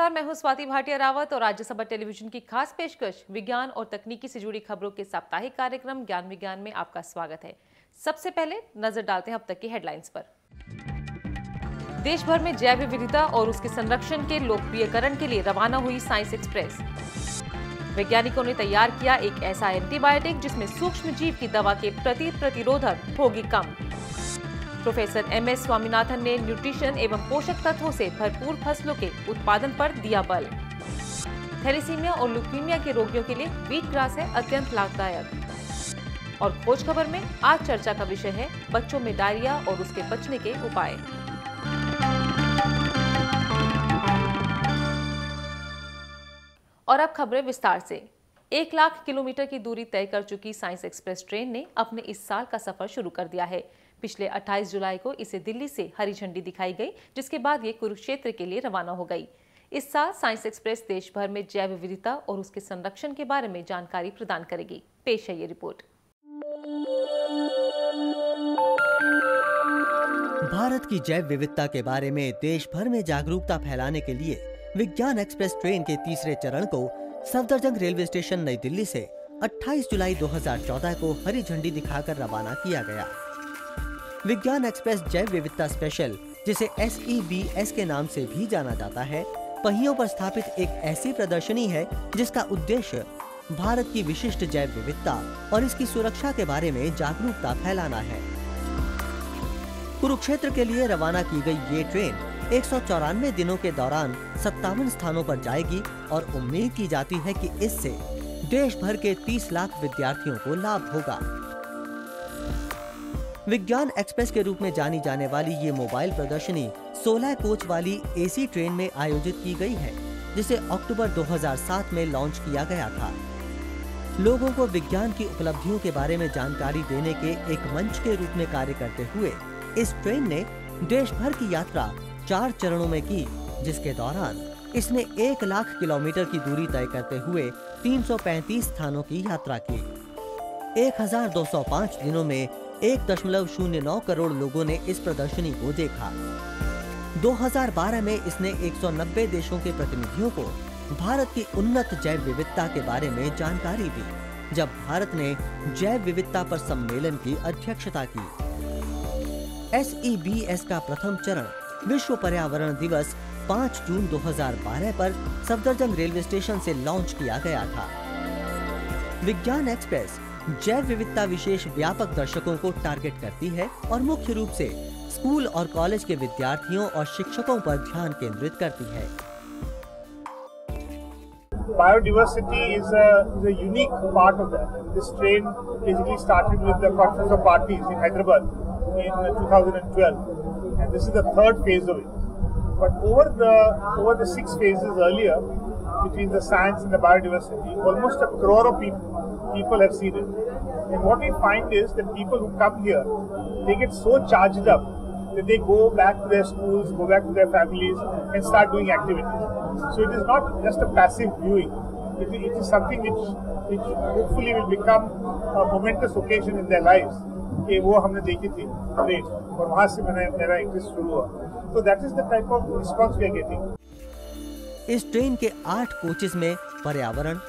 नमस्कार, मैं हूं स्वाति भाटिया रावत और राज्यसभा टेलीविजन की खास पेशकश विज्ञान और तकनीकी से जुड़ी खबरों के साप्ताहिक कार्यक्रम ज्ञान विज्ञान में आपका स्वागत है। सबसे पहले नजर डालते हैं अब तक की हेडलाइंस पर। देश भर में जैव विविधता और उसके संरक्षण के लोकप्रियकरण के लिए रवाना हुई साइंस एक्सप्रेस। वैज्ञानिकों ने तैयार किया एक ऐसा एंटीबायोटिक जिसमें सूक्ष्म जीव की दवा के प्रति प्रतिरोधक होगी कम। प्रोफेसर MS स्वामीनाथन ने न्यूट्रिशन एवं पोषक तत्वों से भरपूर फसलों के उत्पादन पर दिया बल। थैलेसीमिया और ल्यूकीमिया के रोगियों के लिए व्हीट ग्रास है अत्यंत लाभदायक। और खोज खबर में आज चर्चा का विषय है बच्चों में डायरिया और उसके बचने के उपाय। और अब खबरें विस्तार से। 1 लाख किलोमीटर की दूरी तय कर चुकी साइंस एक्सप्रेस ट्रेन ने अपने इस साल का सफर शुरू कर दिया है। पिछले 28 जुलाई को इसे दिल्ली से हरी झंडी दिखाई गई, जिसके बाद ये कुरुक्षेत्र के लिए रवाना हो गई। इस साल साइंस एक्सप्रेस देश भर में जैव विविधता और उसके संरक्षण के बारे में जानकारी प्रदान करेगी। पेश है ये रिपोर्ट। भारत की जैव विविधता के बारे में देश भर में जागरूकता फैलाने के लिए विज्ञान एक्सप्रेस ट्रेन के तीसरे चरण को सफदरजंग रेलवे स्टेशन नई दिल्ली से 28 जुलाई 2014 को हरी झंडी दिखाकर रवाना किया गया। विज्ञान एक्सप्रेस जैव विविधता स्पेशल, जिसे SEBS के नाम से भी जाना जाता है, पहियों पर स्थापित एक ऐसी प्रदर्शनी है जिसका उद्देश्य भारत की विशिष्ट जैव विविधता और इसकी सुरक्षा के बारे में जागरूकता फैलाना है। कुरुक्षेत्र के लिए रवाना की गई ये ट्रेन 194 दिनों के दौरान 57 स्थानों पर जाएगी और उम्मीद की जाती है कि इससे देश भर के 30 लाख विद्यार्थियों को लाभ होगा। विज्ञान एक्सप्रेस के रूप में जानी जाने वाली ये मोबाइल प्रदर्शनी 16 कोच वाली AC ट्रेन में आयोजित की गई है, जिसे अक्टूबर 2007 में लॉन्च किया गया था। लोगों को विज्ञान की उपलब्धियों के बारे में जानकारी देने के एक मंच के रूप में कार्य करते हुए इस ट्रेन ने देश भर की यात्रा 4 चरणों में की, जिसके दौरान इसने 1 लाख किलोमीटर की दूरी तय करते हुए 335 स्थानों की यात्रा की। 1205 दिनों में 1.09 करोड़ लोगों ने इस प्रदर्शनी को देखा। 2012 में इसने 190 देशों के प्रतिनिधियों को भारत की उन्नत जैव विविधता के बारे में जानकारी दी, जब भारत ने जैव विविधता पर सम्मेलन की अध्यक्षता की। SEBS का प्रथम चरण विश्व पर्यावरण दिवस 5 जून 2012 पर सफदरजंग रेलवे स्टेशन से लॉन्च किया गया था। विज्ञान एक्सप्रेस जैव विविधता विशेष व्यापक दर्शकों को टारगेट करती है और मुख्य रूप से स्कूल और कॉलेज के विद्यार्थियों और शिक्षकों पर ध्यान केंद्रित करती है। Biodiversity is a unique part of that. This train basically started with the Conference of Parties in Hyderabad in 2012, and this is the 3rd phase of it. But over the 6 phases earlier, between the science and the biodiversity, almost 1 crore of people have seen it. And what we find is that people who come here, they get so charged up that they go back to their schools, go back to their families and start doing activities. So it is not just a passive viewing. It is something which hopefully will become a momentous occasion in their lives. कि वो हमने देखी थी train और वहाँ से मेरा interest शुरू हुआ. So that is the type of response we are getting. इस ट्रेन के 8 कोचेस में पर्यावरण,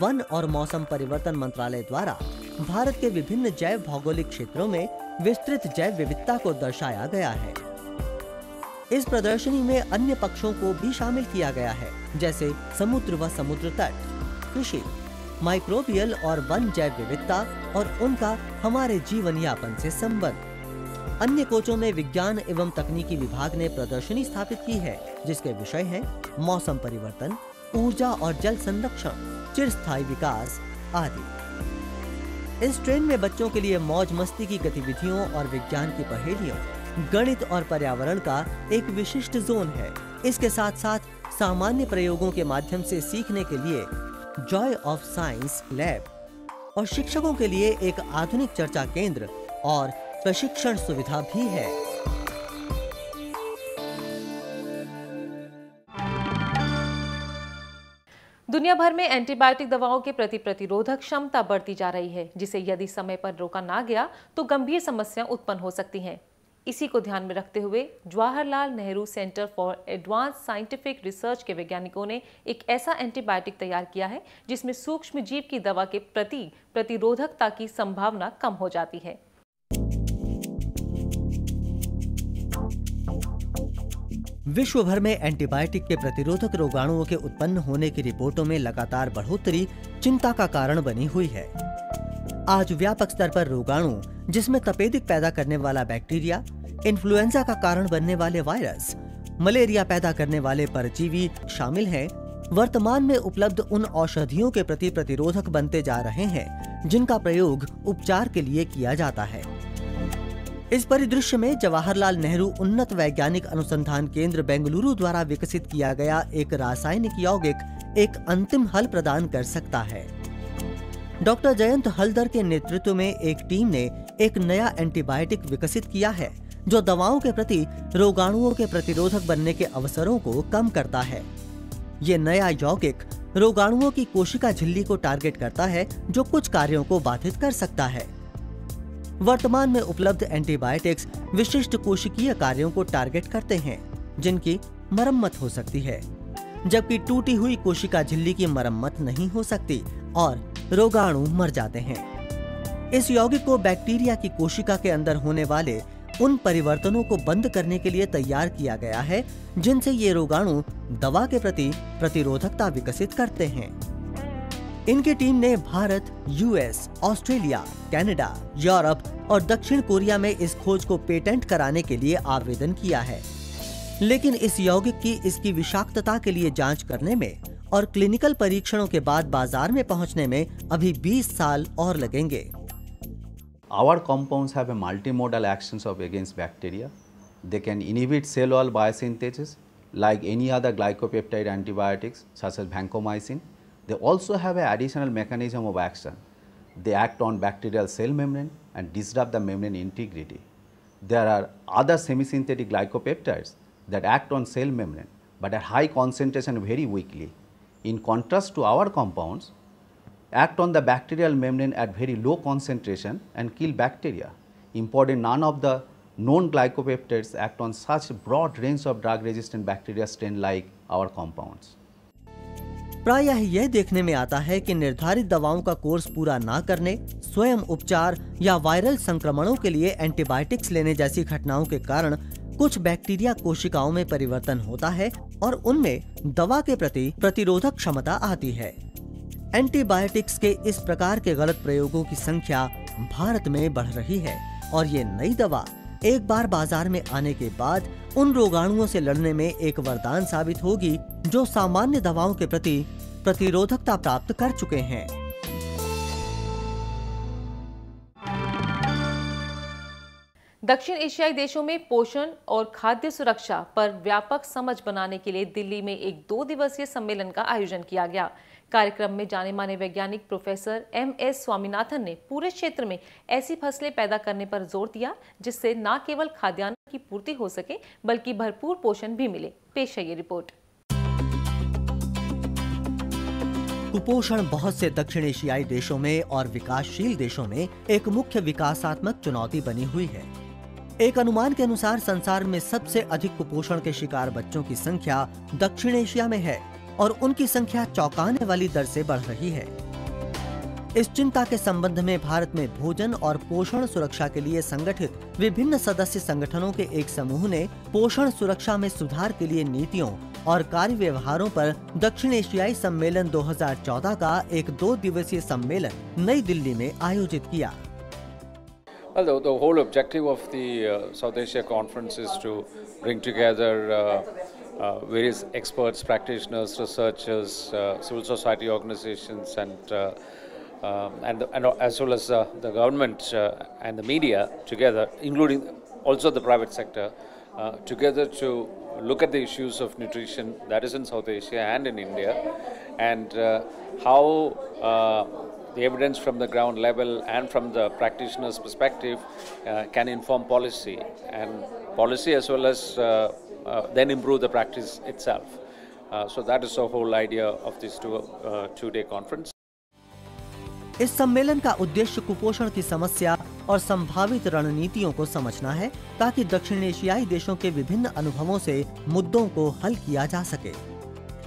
वन और मौसम परिवर्तन मंत्रालय द्वारा भारत के विभिन्न जैव भौगोलिक क्षेत्रों में विस्तृत जैव विविधता को दर्शाया गया है। इस प्रदर्शनी में अन्य पक्षों को भी शामिल किया गया है, जैसे समुद्र व समुद्र तट, कृषि, माइक्रोबियल और वन जैव विविधता और उनका हमारे जीवन यापन से संबंध। अन्य कोचों में विज्ञान एवं तकनीकी विभाग ने प्रदर्शनी स्थापित की है, जिसके विषय हैं मौसम परिवर्तन, ऊर्जा और जल संरक्षण, चिरस्थायी विकास आदि। इस ट्रेन में बच्चों के लिए मौज मस्ती की गतिविधियों और विज्ञान की पहेलियों, गणित और पर्यावरण का एक विशिष्ट जोन है। इसके साथ साथ सामान्य प्रयोगों के माध्यम से सीखने के लिए जॉय ऑफ साइंस लैब और शिक्षकों के लिए एक आधुनिक चर्चा केंद्र और प्रशिक्षण सुविधा भी है। दुनिया भर में एंटीबायोटिक दवाओं के प्रति प्रतिरोधक क्षमता बढ़ती जा रही है, जिसे यदि समय पर रोका ना गया तो गंभीर समस्या उत्पन्न हो सकती हैं। इसी को ध्यान में रखते हुए Jawaharlal Nehru centre for advance scientific research के वैज्ञानिकों ने एक ऐसा एंटीबायोटिक तैयार किया है जिसमें सूक्ष्म जीव की दवा के प्रति प्रतिरोधकता की संभावना कम हो जाती है। विश्व भर में एंटीबायोटिक के प्रतिरोधक रोगाणुओं के उत्पन्न होने की रिपोर्टों में लगातार बढ़ोतरी चिंता का कारण बनी हुई है। आज व्यापक स्तर पर रोगाणु, जिसमें तपेदिक पैदा करने वाला बैक्टीरिया, इन्फ्लुएंजा का कारण बनने वाले वायरस, मलेरिया पैदा करने वाले परजीवी शामिल हैं, वर्तमान में उपलब्ध उन औषधियों के प्रति प्रतिरोधक बनते जा रहे हैं जिनका प्रयोग उपचार के लिए किया जाता है। इस परिदृश्य में जवाहरलाल नेहरू उन्नत वैज्ञानिक अनुसंधान केंद्र बेंगलुरु द्वारा विकसित किया गया एक रासायनिक यौगिक एक अंतिम हल प्रदान कर सकता है। डॉक्टर जयंत हलदर के नेतृत्व में एक टीम ने एक नया एंटीबायोटिक विकसित किया है जो दवाओं के प्रति रोगाणुओं के प्रतिरोधक बनने के अवसरों को कम करता है। ये नया यौगिक रोगाणुओं की कोशिका झिल्ली को टारगेट करता है जो कुछ कार्यों को बाधित कर सकता है। वर्तमान में उपलब्ध एंटीबायोटिक्स विशिष्ट कोशिकीय कार्यों को टारगेट करते हैं जिनकी मरम्मत हो सकती है, जबकि टूटी हुई कोशिका झिल्ली की मरम्मत नहीं हो सकती और रोगाणु मर जाते हैं। इस यौगिक को बैक्टीरिया की कोशिका के अंदर होने वाले उन परिवर्तनों को बंद करने के लिए तैयार किया गया है जिनसे ये रोगाणु दवा के प्रति प्रतिरोधकता विकसित करते हैं। इनकी टीम ने Bharat, US, Australia, Canada, Europe और दक्षिण कोरिया में इस खोज को पेटेंट कराने के लिए आवेदन किया है, लेकिन इस यौगिक की इसकी विषाक्तता के लिए जांच करने में और क्लिनिकल परीक्षणों के बाद बाजार में पहुंचने में अभी 20 साल और लगेंगे। Our compounds have a multimodal actions against bacteria. They can inhibit cell wall biosynthesis like any other glycopeptide antibiotics such as vancomycin. They also have an additional mechanism of action. They act on bacterial cell membrane and disrupt the membrane integrity. There are other semisynthetic glycopeptides that act on cell membrane but at high concentration very weakly. In contrast to our compounds, act on the bacterial membrane at very low concentration and kill bacteria. Important, none of the known glycopeptides act on such broad range of drug resistant bacteria strain like our compounds. प्रायः यह देखने में आता है कि निर्धारित दवाओं का कोर्स पूरा ना करने, स्वयं उपचार या वायरल संक्रमणों के लिए एंटीबायोटिक्स लेने जैसी घटनाओं के कारण कुछ बैक्टीरिया कोशिकाओं में परिवर्तन होता है और उनमें दवा के प्रति प्रतिरोधक क्षमता आती है। एंटीबायोटिक्स के इस प्रकार के गलत प्रयोगों की संख्या भारत में बढ़ रही है और ये नई दवा एक बार बाजार में आने के बाद उन रोगाणुओं से लड़ने में एक वरदान साबित होगी जो सामान्य दवाओं के प्रति प्रतिरोधकता प्राप्त कर चुके हैं। दक्षिण एशियाई देशों में पोषण और खाद्य सुरक्षा पर व्यापक समझ बनाने के लिए दिल्ली में एक 2 दिवसीय सम्मेलन का आयोजन किया गया। कार्यक्रम में जाने माने वैज्ञानिक प्रोफेसर MS स्वामीनाथन ने पूरे क्षेत्र में ऐसी फसलें पैदा करने पर जोर दिया जिससे न केवल खाद्यान्न की पूर्ति हो सके बल्कि भरपूर पोषण भी मिले। पेश है ये रिपोर्ट। कुपोषण बहुत से दक्षिण एशियाई देशों में और विकासशील देशों में एक मुख्य विकासात्मक चुनौती बनी हुई है। एक अनुमान के अनुसार संसार में सबसे अधिक कुपोषण के शिकार बच्चों की संख्या दक्षिण एशिया में है और उनकी संख्या चौंकाने वाली दर से बढ़ रही है। इस चिंता के संबंध में भारत में भोजन और पोषण सुरक्षा के लिए संगठित विभिन्न सदस्य संगठनों के एक समूह ने पोषण सुरक्षा में सुधार के लिए नीतियों और कार्य व्यवहारों पर दक्षिण एशियाई सम्मेलन 2014 का एक 2 दिवसीय सम्मेलन नई दिल्ली में आयोजित किया। Well, the whole objective of the South Asia Conference is to bring together various experts, practitioners, researchers, civil society organizations, and as well as the government and the media together, including also the private sector, together to look at the issues of nutrition that is in South Asia and in India, and how the evidence from the ground level and from the practitioner's perspective can inform policy, and policy as well as then improve the practice itself. So that is the whole idea of this two-day conference. इस सम्मेलन का उद्देश्य कुपोषण की समस्या और संभावित रणनीतियों को समझना है ताकि दक्षिण एशियाई देशों के विभिन्न अनुभवों से मुद्दों को हल किया जा सके।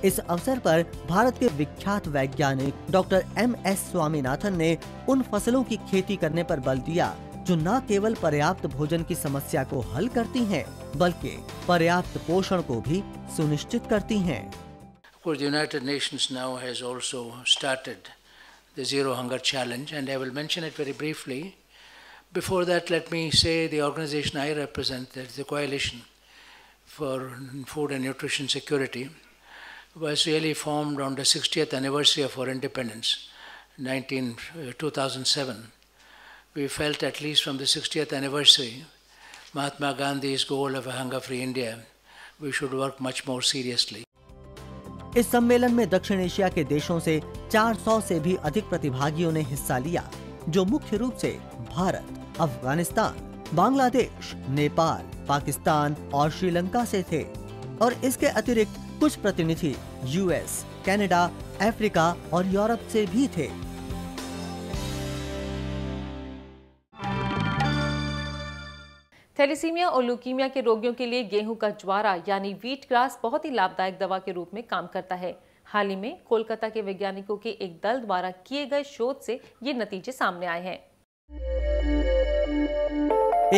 इस अवसर पर भारत के विख्यात वैज्ञानिक डॉक्टर MS स्वामीनाथन ने उन फसलों की खेती करने पर बल दिया जो न केवल पर्याप्त भोजन की समस्या को हल करती हैं, बल्कि पर्याप्त पोषण को भी सुनिश्चित करती हैं। Of course, the United Nations now has also started the Zero Hunger Challenge, and I will mention it very briefly. Before that, let me say the organization I represent, that is the Coalition for Food and Nutrition Security, was really formed on the 60th anniversary of our independence, 2007. We felt, at least from the 60th anniversary, Mahatma Gandhi's goal of a hunger-free India, we should work much more seriously. इस सम्मेलन में दक्षिण Asia के देशों से 400 से भी अधिक प्रतिभागियों ने हिस्सा लिया, जो मुख्य रूप से भारत, अफगानिस्तान, बांग्लादेश, नेपाल, पाकिस्तान और श्रीलंका से थे और इसके अतिरिक्त कुछ प्रतिनिधि US, कनाडा, अफ्रीका और यूरोप से भी थे। थैलेसीमिया और ल्यूकीमिया के रोगियों के लिए गेहूं का ज्वारा यानी व्हीट ग्रास बहुत ही लाभदायक दवा के रूप में काम करता है। हाल ही में कोलकाता के वैज्ञानिकों के एक दल द्वारा किए गए शोध से ये नतीजे सामने आए हैं।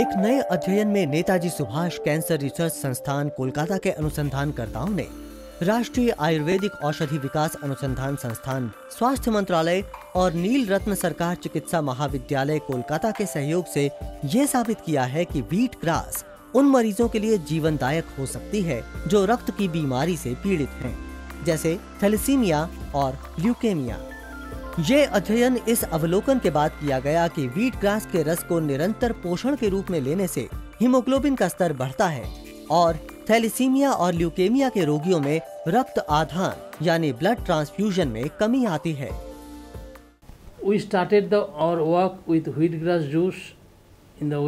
एक नए अध्ययन में नेताजी सुभाष कैंसर रिसर्च संस्थान कोलकाता के अनुसंधानकर्ताओं ने राष्ट्रीय आयुर्वेदिक औषधि विकास अनुसंधान संस्थान, स्वास्थ्य मंत्रालय और नील रत्न सरकार चिकित्सा महाविद्यालय कोलकाता के सहयोग से ये साबित किया है कि व्हीट ग्रास उन मरीजों के लिए जीवनदायक हो सकती है जो रक्त की बीमारी से पीड़ित हैं, जैसे थैलेसीमिया और ल्यूकेमिया। ये अध्ययन इस अवलोकन के बाद किया गया कि व्हीट ग्रास के रस को निरंतर पोषण के रूप में लेने से हीमोग्लोबिन का स्तर बढ़ता है और थैलेसीमिया और ल्यूकेमिया के रोगियों में रक्त आधान यानी ब्लड ट्रांसफ्यूजन में कमी आती है। We started our work with wheatgrass juice in the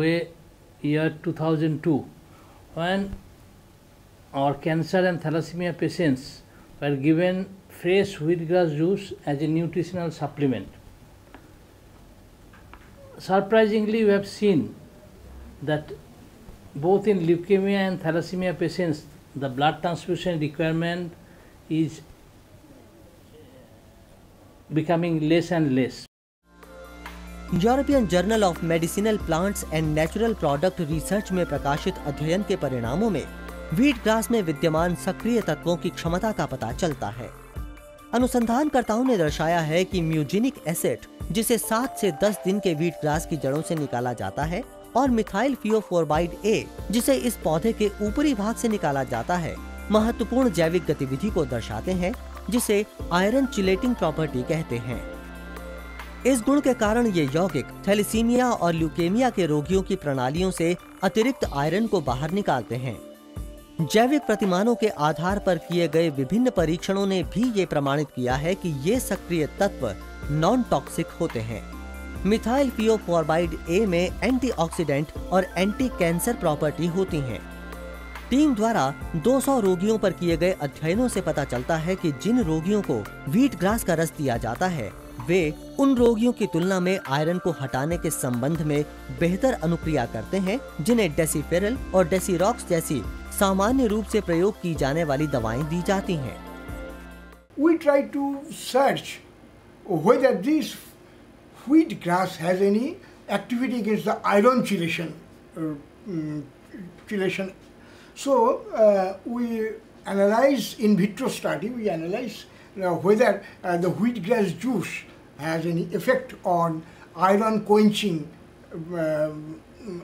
year 2002, when our cancer and thalassemia patients were given fresh wheatgrass juice as a nutritional supplement. Surprisingly, we have seen that both in leukemia and thalassemia patients, the blood transfusion requirement is becoming less and less. European journal of medicinal plants and natural product research में प्रकाशित अध्ययन के परिणामों में wheat grass में विद्यमान सक्रिय तत्वों की क्षमता का पता चलता है। अनुसंधानकर्ताओं ने दर्शाया है कि म्यूजिनिक एसिड, जिसे 7 से 10 दिन के व्हीट ग्रास की जड़ों से निकाला जाता है, और मिथाइल थियोफोर्बाइड A, जिसे इस पौधे के ऊपरी भाग से निकाला जाता है, महत्वपूर्ण जैविक गतिविधि को दर्शाते हैं, जिसे आयरन चिलेटिंग प्रॉपर्टी कहते हैं। इस गुण के कारण ये यौगिक थैलेसीमिया और ल्यूकेमिया के रोगियों की प्रणालियों से अतिरिक्त आयरन को बाहर निकालते हैं। जैविक प्रतिमानों के आधार पर किए गए विभिन्न परीक्षणों ने भी ये प्रमाणित किया है कि ये सक्रिय तत्व नॉन टॉक्सिक होते हैं। मिथाइल थियोफोर्बाइड A में एंटीऑक्सीडेंट और एंटी कैंसर प्रॉपर्टी होती हैं। टीम द्वारा 200 रोगियों पर किए गए अध्ययनों से पता चलता है कि जिन रोगियों को व्हीट ग्रास का रस दिया जाता है, वे उन रोगियों की तुलना में आयरन को हटाने के संबंध में बेहतर अनुक्रिया करते हैं, जिन्हें डेसीफेरल और डेसीरॉक्स जैसी सामान्य रूप से प्रयोग की जाने वाली दवाएं दी जाती हैं। We try to search whether this wheat grass has any activity against the iron chelation. So we analyze in vitro study. We analyze whether the wheat grass juice has any effect on iron quenching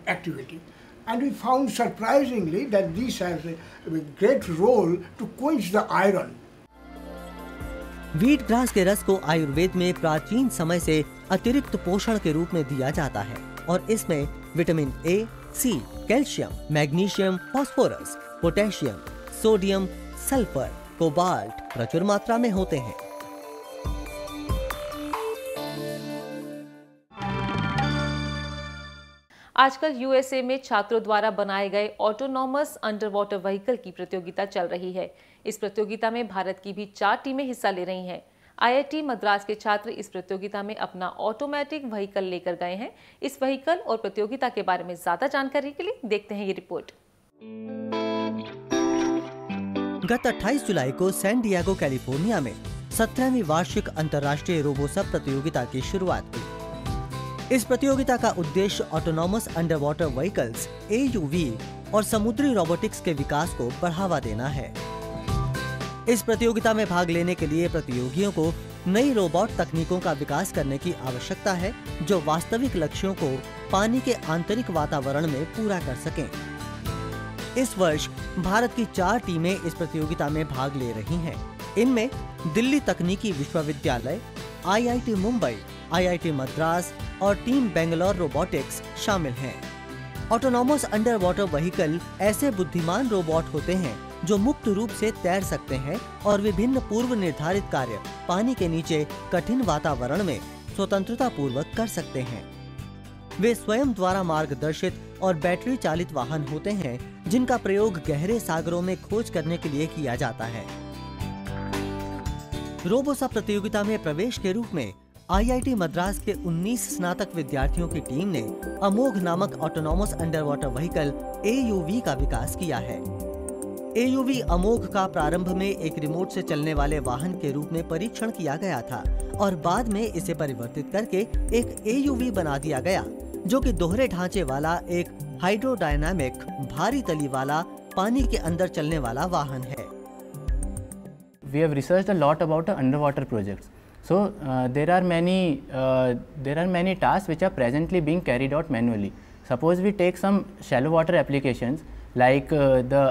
activity. And we found surprisingly that this has a great role to quench the iron. Wheat grass के रस को आयुर्वेद में प्राचीन समय से अतिरिक्त पोषण के रूप में दिया जाता है और इसमें vitamin A, C, calcium, magnesium, phosphorus, potassium, sodium, sulphur, cobalt प्रचुर मात्रा में होते हैं। आजकल USA में छात्रों द्वारा बनाए गए ऑटोनॉमस अंडर वाटर व्हीकल की प्रतियोगिता चल रही है। इस प्रतियोगिता में भारत की भी 4 टीमें हिस्सा ले रही हैं। IIT मद्रास के छात्र इस प्रतियोगिता में अपना ऑटोमेटिक व्हीकल लेकर गए हैं। इस व्हीकल और प्रतियोगिता के बारे में ज्यादा जानकारी के लिए देखते हैं ये रिपोर्ट। गत 28 जुलाई को सैन डिएगो कैलिफोर्निया में 17वीं वार्षिक अंतर्राष्ट्रीय रोबोसप प्रतियोगिता की शुरुआत हुई। इस प्रतियोगिता का उद्देश्य autonomous under water vehicles AUV और समुद्री रोबोटिक्स के विकास को बढ़ावा देना है। इस प्रतियोगिता में भाग लेने के लिए प्रतियोगियों को नई रोबोट तकनीकों का विकास करने की आवश्यकता है जो वास्तविक लक्ष्यों को पानी के आंतरिक वातावरण में पूरा कर सकें। इस वर्ष भारत की 4 टीमें इस प्रतियोगिता में भाग ले रही हैं। इनमें दिल्ली तकनीकी विश्वविद्यालय, IIT मुंबई, IIT मद्रास और टीम बेंगलोर रोबोटिक्स शामिल हैं। ऑटोनॉमस अंडर वाटर व्हीकल ऐसे बुद्धिमान रोबोट होते हैं जो मुक्त रूप से तैर सकते हैं और विभिन्न पूर्व निर्धारित कार्य पानी के नीचे कठिन वातावरण में स्वतंत्रता पूर्वक कर सकते हैं। वे स्वयं द्वारा मार्गदर्शित और बैटरी चालित वाहन होते हैं जिनका प्रयोग गहरे सागरों में खोज करने के लिए किया जाता है। रोबोसप प्रतियोगिता में प्रवेश के रूप में IIT मद्रास के 19 स्नातक विद्यार्थियों की टीम ने अमोघ नामक autonomous under water vehicle AUV का विकास किया है। AUV अमोघ का प्रारंभ में एक रिमोट से चलने वाले वाहन के रूप में परीक्षण किया गया था और बाद में इसे परिवर्तित करके एक AUV बना दिया गया जो कि दोहरे ढांचे वाला एक हाइड्रोडायनामिक भारी तली वाला पानी के अंदर चलने वाला वाहन है। We have researched a lot about the underwater projects. So there are many tasks which are presently being carried out manually. Suppose we take some shallow water applications like the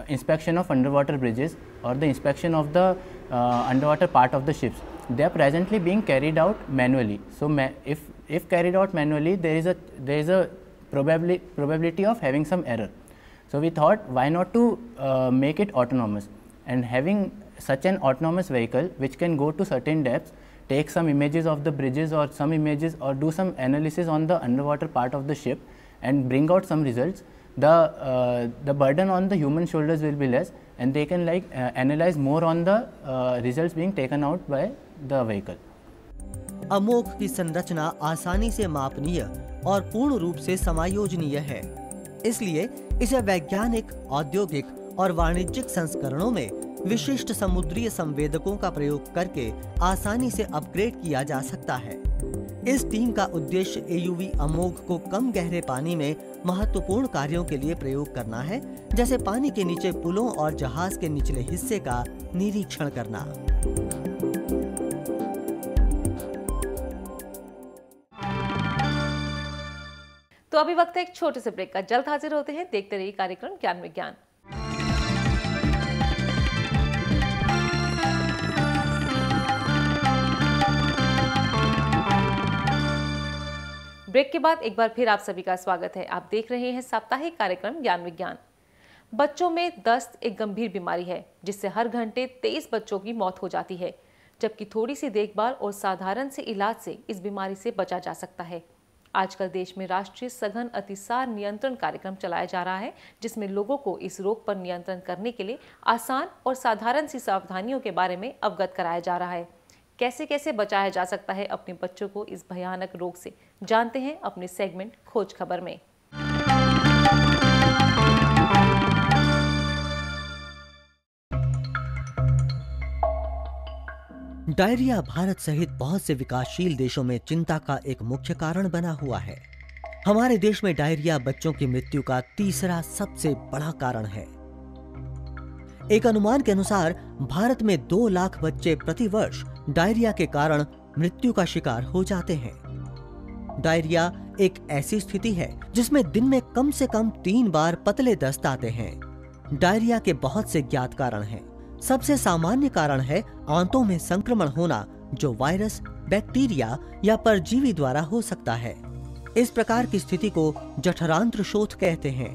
inspection of underwater bridges or the inspection of the underwater part of the ships. They are presently being carried out manually. So if carried out manually, there is a probability of having some error. So we thought, why not to make it autonomous, and having such an autonomous vehicle which can go to certain depths, take some images of the bridges or some images or do some analysis on the underwater part of the ship and bring out some results. The burden on the human shoulders will be less, and they can analyze more on the results being taken out by the vehicle. अमोघ की संरचना आसानी से मापनीय और पूर्ण रूप से समायोजनीय है, इसलिए इसे वैज्ञानिक, औद्योगिक और वाणिज्यिक संस्करणों में विशिष्ट समुद्री संवेदकों का प्रयोग करके आसानी से अपग्रेड किया जा सकता है। इस टीम का उद्देश्य AUV अमोघ को कम गहरे पानी में महत्वपूर्ण कार्यों के लिए प्रयोग करना है, जैसे पानी के नीचे पुलों और जहाज के निचले हिस्से का निरीक्षण करना। तो अभी वक्त है एक छोटे से ब्रेक का। जल्द हाजिर होते हैं। देखते रहिए कार्यक्रम ज्ञान विज्ञान। ब्रेक के बाद एक बार फिर आप सभी का स्वागत है। आप देख रहे हैं साप्ताहिक कार्यक्रम ज्ञान विज्ञान। बच्चों में दस्त एक गंभीर बीमारी है जिससे हर घंटे 23 बच्चों की मौत हो जाती है, जबकि थोड़ी सी देखभाल और साधारण से इलाज से इस बीमारी से बचा जा सकता है। आजकल देश में राष्ट्रीय सघन अतिसार नियंत्रण कार्यक्रम चलाया जा रहा है, जिसमें लोगों को इस रोग पर नियंत्रण करने के लिए आसान और साधारण सी सावधानियों के बारे में अवगत कराया जा रहा है। कैसे कैसे बचाया जा सकता है अपने बच्चों को इस भयानक रोग से, जानते हैं अपने सेगमेंट खोज खबर में। डायरिया भारत सहित बहुत से विकासशील देशों में चिंता का एक मुख्य कारण बना हुआ है। हमारे देश में डायरिया बच्चों की मृत्यु का तीसरा सबसे बड़ा कारण है। एक अनुमान के अनुसार भारत में 2 लाख बच्चे प्रति वर्ष डायरिया के कारण मृत्यु का शिकार हो जाते हैं। डायरिया एक ऐसी स्थिति है जिसमें दिन में कम से कम 3 बार पतले दस्त आते हैं। डायरिया के बहुत से ज्ञात कारण हैं। सबसे सामान्य कारण है आंतों में संक्रमण होना, जो वायरस, बैक्टीरिया या परजीवी द्वारा हो सकता है। इस प्रकार की स्थिति को जठरांत्र शोथ कहते हैं।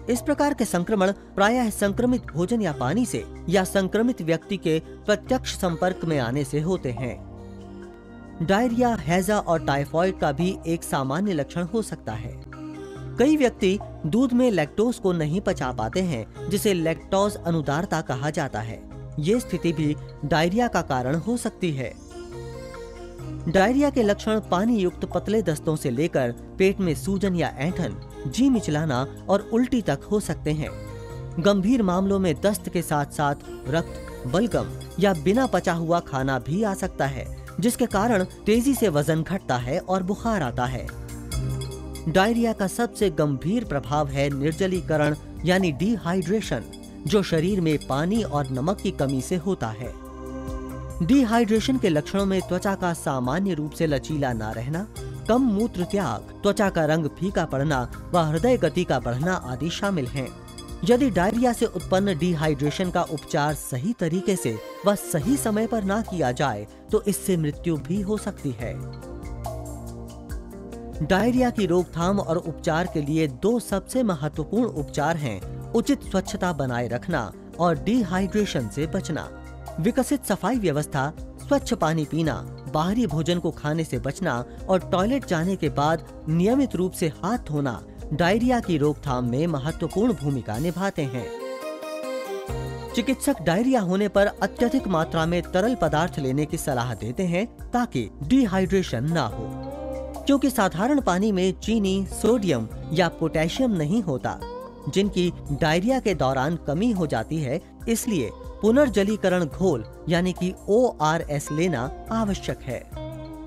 इस प्रकार के संक्रमण प्रायः संक्रमित भोजन या पानी से या संक्रमित व्यक्ति के प्रत्यक्ष संपर्क में आने से होते हैं। डायरिया, हैजा और टाइफॉइड का भी एक सामान्य लक्षण हो सकता है। कई व्यक्ति दूध में लैक्टोज को नहीं पचा पाते हैं, जिसे लैक्टोज अनुदारता कहा जाता है। ये स्थिति भी डायरिया का कारण हो सकती है। डायरिया के लक्षण पानी युक्त पतले दस्तों से लेकर पेट में सूजन या ऐंठन, जी मिचलाना और उल्टी तक हो सकते हैं। गंभीर मामलों में दस्त के साथ साथ रक्त, बलगम या बिना पचा हुआ खाना भी आ सकता है, जिसके कारण तेजी से वजन घटता है और बुखार आता है। डायरिया का सबसे गंभीर प्रभाव है निर्जलीकरण यानी डिहाइड्रेशन, जो शरीर में पानी और नमक की कमी से होता है। डिहाइड्रेशन के लक्षणों में त्वचा का सामान्य रूप से लचीला ना रहना, कम मूत्र त्याग, त्वचा का रंग फीका पड़ना व हृदय गति का बढ़ना आदि शामिल हैं। यदि डायरिया से उत्पन्न डिहाइड्रेशन का उपचार सही तरीके से व सही समय पर ना किया जाए तो इससे मृत्यु भी हो सकती है। डायरिया की रोकथाम और उपचार के लिए 2 सबसे महत्वपूर्ण उपचार हैं: उचित स्वच्छता बनाए रखना और डिहाइड्रेशन से बचना। विकसित सफाई व्यवस्था, स्वच्छ पानी पीना, बाहरी भोजन को खाने से बचना और टॉयलेट जाने के बाद नियमित रूप से हाथ धोना डायरिया की रोकथाम में महत्वपूर्ण भूमिका निभाते हैं। चिकित्सक डायरिया होने पर अत्यधिक मात्रा में तरल पदार्थ लेने की सलाह देते हैं ताकि डिहाइड्रेशन ना हो। क्योंकि साधारण पानी में चीनी, सोडियम या पोटेशियम नहीं होता, जिनकी डायरिया के दौरान कमी हो जाती है, इसलिए पुनर्जलीकरण घोल यानी कि ORS लेना आवश्यक है।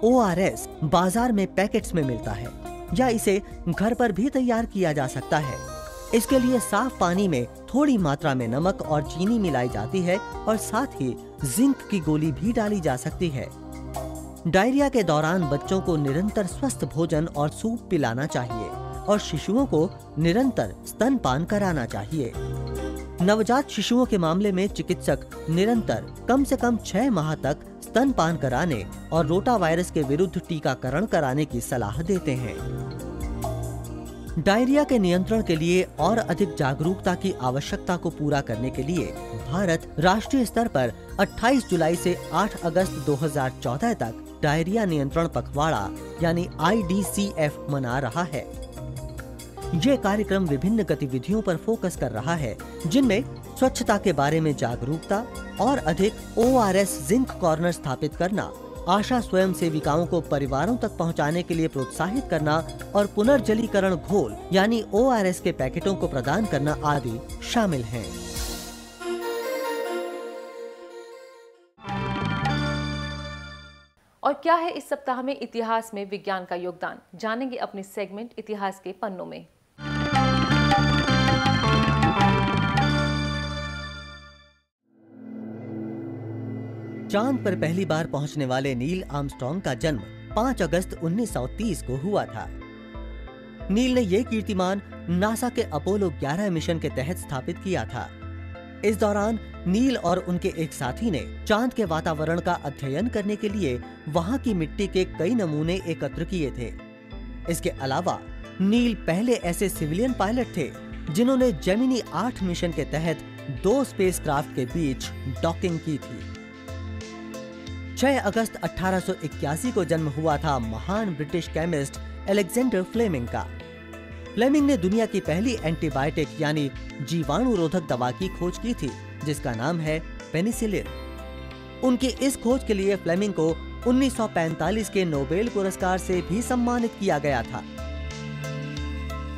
ORS बाजार में पैकेट्स में मिलता है या इसे घर पर भी तैयार किया जा सकता है। इसके लिए साफ पानी में थोड़ी मात्रा में नमक और चीनी मिलाई जाती है और साथ ही जिंक की गोली भी डाली जा सकती है। डायरिया के दौरान बच्चों को निरंतर स्वस्थ भोजन और सूप पिलाना चाहिए और शिशुओं को निरंतर स्तनपान कराना चाहिए। नवजात शिशुओं के मामले में चिकित्सक निरंतर कम से कम 6 माह तक स्तनपान कराने और रोटा वायरस के विरुद्ध टीकाकरण कराने की सलाह देते हैं। डायरिया के नियंत्रण के लिए और अधिक जागरूकता की आवश्यकता को पूरा करने के लिए भारत राष्ट्रीय स्तर पर 28 जुलाई से 8 अगस्त 2014 तक डायरिया नियंत्रण पखवाड़ा यानी IDCF मना रहा है। ये कार्यक्रम विभिन्न गतिविधियों पर फोकस कर रहा है, जिनमें स्वच्छता के बारे में जागरूकता और अधिक ORS जिंक कॉर्नर स्थापित करना, आशा स्वयं सेविकाओं को परिवारों तक पहुंचाने के लिए प्रोत्साहित करना और पुनर्जलीकरण घोल यानी ORS के पैकेटों को प्रदान करना आदि शामिल हैं। और क्या है इस सप्ताह में इतिहास में विज्ञान का योगदान, जानेंगे अपने सेगमेंट इतिहास के पन्नों में। चांद पर पहली बार पहुंचने वाले नील आर्मस्ट्रॉन्ग का जन्म 5 अगस्त 1930 को हुआ था। नील ने यह कीर्तिमान नासा के अपोलो 11 मिशन के तहत स्थापित किया था। इस दौरान नील और उनके एक साथी ने चांद के वातावरण का अध्ययन करने के लिए वहां की मिट्टी के कई नमूने एकत्र किए थे। इसके अलावा नील पहले ऐसे सिविलियन पायलट थे जिन्होंने जेमिनी 8 मिशन के तहत 2 स्पेसक्राफ्ट के बीच डॉकिंग की थी। 6 अगस्त 1881 को जन्म हुआ था महान ब्रिटिश केमिस्ट अलेक्जेंडर फ्लेमिंग का। फ्लेमिंग ने दुनिया की पहली एंटीबायोटिक यानी जीवाणुरोधक दवा की खोज की थी, जिसका नाम है पेनिसिलिन। उनकी इस खोज के लिए फ्लेमिंग को 1945 के नोबेल पुरस्कार से भी सम्मानित किया गया था।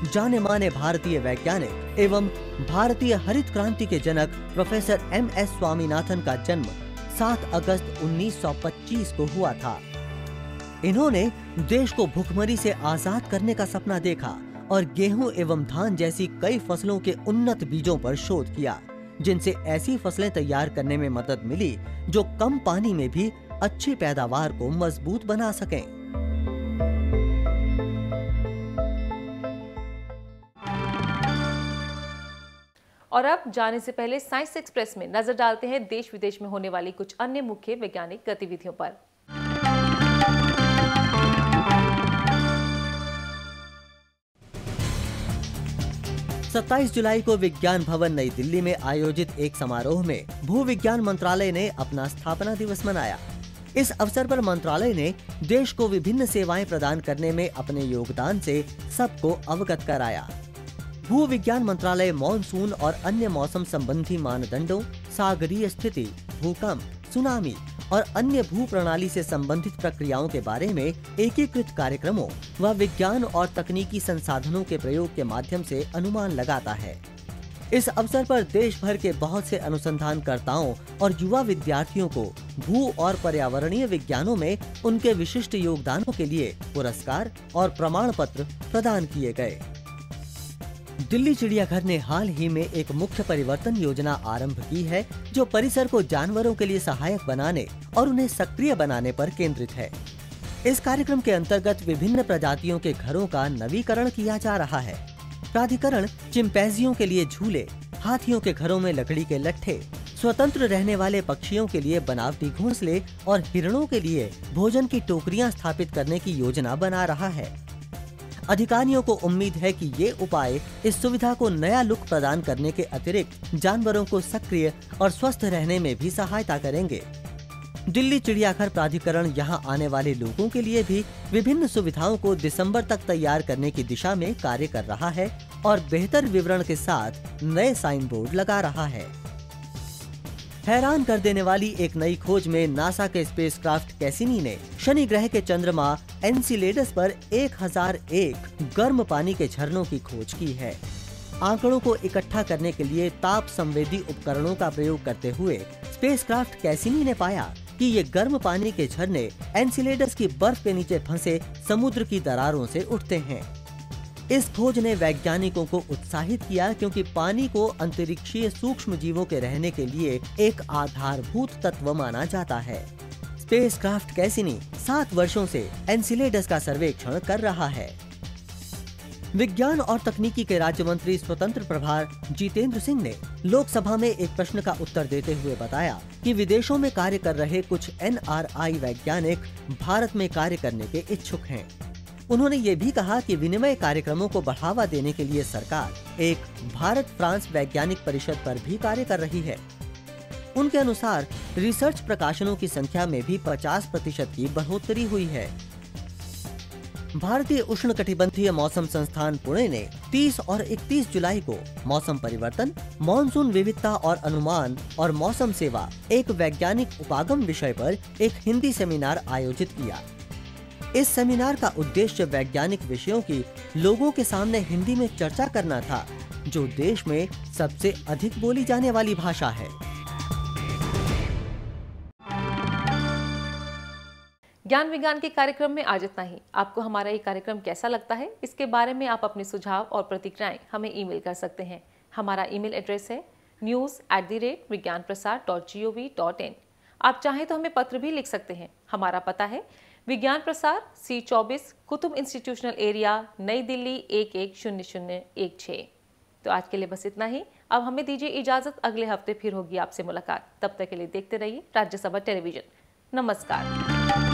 जाने माने भारतीय वैज्ञानिक एवं भारतीय हरित क्रांति के जनक प्रोफेसर MS स्वामीनाथन का जन्म 7 अगस्त 1925 को हुआ था। इन्होंने देश को भुखमरी से आजाद करने का सपना देखा और गेहूं एवं धान जैसी कई फसलों के उन्नत बीजों पर शोध किया, जिनसे ऐसी फसलें तैयार करने में मदद मिली जो कम पानी में भी अच्छी पैदावार को मजबूत बना सकें। और अब जाने से पहले साइंस एक्सप्रेस में नजर डालते हैं देश विदेश में होने वाली कुछ अन्य मुख्य वैज्ञानिक गतिविधियों पर। सत्ताईस जुलाई को विज्ञान भवन नई दिल्ली में आयोजित एक समारोह में भूविज्ञान मंत्रालय ने अपना स्थापना दिवस मनाया। इस अवसर पर मंत्रालय ने देश को विभिन्न सेवाएं प्रदान करने में अपने योगदान से सबको अवगत कराया। भू विज्ञान मंत्रालय मॉनसून और अन्य मौसम संबंधी मानदंडों, सागरीय स्थिति, भूकंप, सुनामी और अन्य भू प्रणाली से संबंधित प्रक्रियाओं के बारे में एकीकृत कार्यक्रमों व विज्ञान और तकनीकी संसाधनों के प्रयोग के माध्यम से अनुमान लगाता है। इस अवसर पर देश भर के बहुत से अनुसंधानकर्ताओं और युवा विद्यार्थियों को भू और पर्यावरणीय विज्ञानों में उनके विशिष्ट योगदानों के लिए पुरस्कार और प्रमाण पत्र प्रदान किए गए। दिल्ली चिड़ियाघर ने हाल ही में एक मुख्य परिवर्तन योजना आरंभ की है, जो परिसर को जानवरों के लिए सहायक बनाने और उन्हें सक्रिय बनाने पर केंद्रित है। इस कार्यक्रम के अंतर्गत विभिन्न प्रजातियों के घरों का नवीकरण किया जा रहा है। प्राधिकरण चिंपैंजियों के लिए झूले, हाथियों के घरों में लकड़ी के लट्ठे, स्वतंत्र रहने वाले पक्षियों के लिए बनावटी घोंसले और हिरणों के लिए भोजन की टोकरियां स्थापित करने की योजना बना रहा है। अधिकारियों को उम्मीद है कि ये उपाय इस सुविधा को नया लुक प्रदान करने के अतिरिक्त जानवरों को सक्रिय और स्वस्थ रहने में भी सहायता करेंगे। दिल्ली चिड़ियाघर प्राधिकरण यहां आने वाले लोगों के लिए भी विभिन्न सुविधाओं को दिसंबर तक तैयार करने की दिशा में कार्य कर रहा है और बेहतर विवरण के साथ नए साइन बोर्ड लगा रहा है। हैरान कर देने वाली एक नई खोज में नासा के स्पेसक्राफ्ट कैसिनी ने शनि ग्रह के चंद्रमा एनसीलेडस पर 1001 गर्म पानी के झरनों की खोज की है। आंकड़ों को इकट्ठा करने के लिए ताप संवेदी उपकरणों का प्रयोग करते हुए स्पेसक्राफ्ट कैसिनी ने पाया कि ये गर्म पानी के झरने एनसीलेडस की बर्फ के नीचे फंसे समुद्र की दरारों से उठते हैं। इस खोज ने वैज्ञानिकों को उत्साहित किया, क्योंकि पानी को अंतरिक्षीय सूक्ष्म जीवों के रहने के लिए एक आधारभूत तत्व माना जाता है। स्पेसक्राफ्ट कैसिनी 7 वर्षों से एनसीलेडस का सर्वेक्षण कर रहा है। विज्ञान और तकनीकी के राज्य मंत्री स्वतंत्र प्रभार जितेंद्र सिंह ने लोकसभा में एक प्रश्न का उत्तर देते हुए बताया कि विदेशों में कार्य कर रहे कुछ NRI वैज्ञानिक भारत में कार्य करने के इच्छुक हैं। उन्होंने ये भी कहा कि विनिमय कार्यक्रमों को बढ़ावा देने के लिए सरकार एक भारत फ्रांस वैज्ञानिक परिषद पर भी कार्य कर रही है। उनके अनुसार रिसर्च प्रकाशनों की संख्या में भी 50% की बढ़ोतरी हुई है। भारतीय उष्णकटिबंधीय मौसम संस्थान पुणे ने 30 और 31 जुलाई को मौसम परिवर्तन, मॉनसून विविधता और अनुमान और मौसम सेवा एक वैज्ञानिक उपागम विषय पर एक हिंदी सेमिनार आयोजित किया। इस सेमिनार का उद्देश्य वैज्ञानिक विषयों की लोगों के सामने हिंदी में चर्चा करना था, जो देश में सबसे अधिक बोली जाने वाली भाषा है। ज्ञान विज्ञान के कार्यक्रम में आज इतना ही। आपको हमारा ये कार्यक्रम कैसा लगता है, इसके बारे में आप अपने सुझाव और प्रतिक्रियाएं हमें ईमेल कर सकते हैं। हमारा ईमेल एड्रेस है news@vignanprasar.gov.in। आप चाहें तो हमें पत्र भी लिख सकते हैं। हमारा पता है विज्ञान प्रसार, C24, कुतुब इंस्टीट्यूशनल एरिया, नई दिल्ली 110016। तो आज के लिए बस इतना ही। अब हमें दीजिए इजाजत। अगले हफ्ते फिर होगी आपसे मुलाकात। तब तक के लिए देखते रहिए राज्यसभा टेलीविजन। नमस्कार।